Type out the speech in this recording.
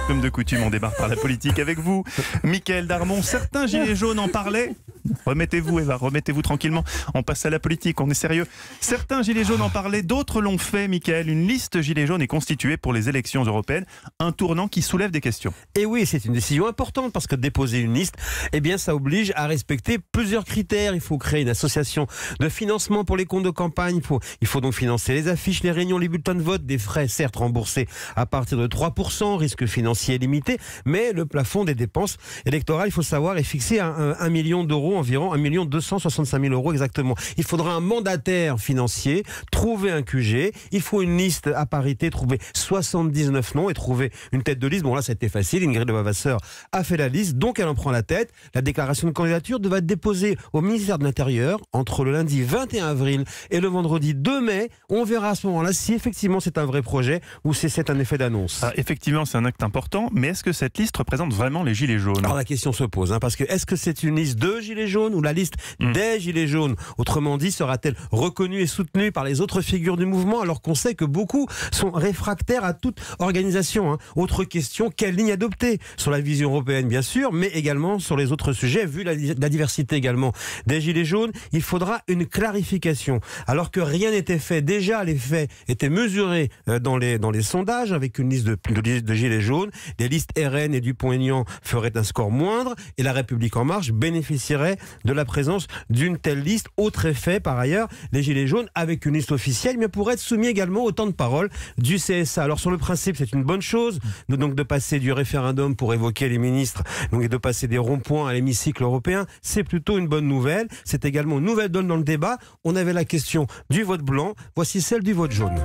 Comme de coutume, on démarre par la politique avec vous. Mickaël Darmon, certains gilets jaunes en parlaient. Remettez-vous Eva, remettez-vous tranquillement. On passe à la politique, on est sérieux. Certains gilets jaunes en parlaient, d'autres l'ont fait, Mickaël. Une liste gilets jaunes est constituée pour les élections européennes. Un tournant qui soulève des questions. Et oui, c'est une décision importante parce que déposer une liste, eh bien, ça oblige à respecter plusieurs critères. Il faut créer une association de financement pour les comptes de campagne. Il faut donc financer les affiches, les réunions, les bulletins de vote, des frais certes remboursés à partir de 3%, risque financier limité, mais le plafond des dépenses électorales, il faut savoir, est fixé à 1 million d'euros, environ 1 265 000 euros exactement. Il faudra un mandataire financier, trouver un QG, il faut une liste à parité, trouver 79 noms et trouver une tête de liste. Bon là, ça a été facile, Ingrid Levavasseur a fait la liste, donc elle en prend la tête. La déclaration de candidature devra être déposée au ministère de l'Intérieur entre le lundi 21 avril et le vendredi 2 mai. On verra à ce moment-là si effectivement c'est un vrai projet ou si c'est un effet d'annonce. Effectivement, c'est un acte important, mais est-ce que cette liste représente vraiment les gilets jaunes ? Alors la question se pose, parce que est-ce que c'est une liste de gilets jaunes ou la liste des gilets jaunes ? Autrement dit, sera-t-elle reconnue et soutenue par les autres figures du mouvement alors qu'on sait que beaucoup sont réfractaires à toute organisation ? Autre question, quelle ligne adopter ? Sur la vision européenne bien sûr, mais également sur les autres sujets. Vu la diversité également des gilets jaunes, il faudra une clarification. Alors que rien n'était fait, déjà les faits étaient mesurés dans les sondages avec une liste de gilets jaunes. Les listes RN et Dupont-Aignan feraient un score moindre et la République En Marche bénéficierait de la présence d'une telle liste. Autre effet, par ailleurs, les gilets jaunes avec une liste officielle, mais pourraient être soumis également au temps de parole du CSA. Alors sur le principe, c'est une bonne chose donc de passer du référendum pour évoquer les ministres donc, et de passer des ronds-points à l'hémicycle européen. C'est plutôt une bonne nouvelle. C'est également une nouvelle donne dans le débat. On avait la question du vote blanc. Voici celle du vote jaune.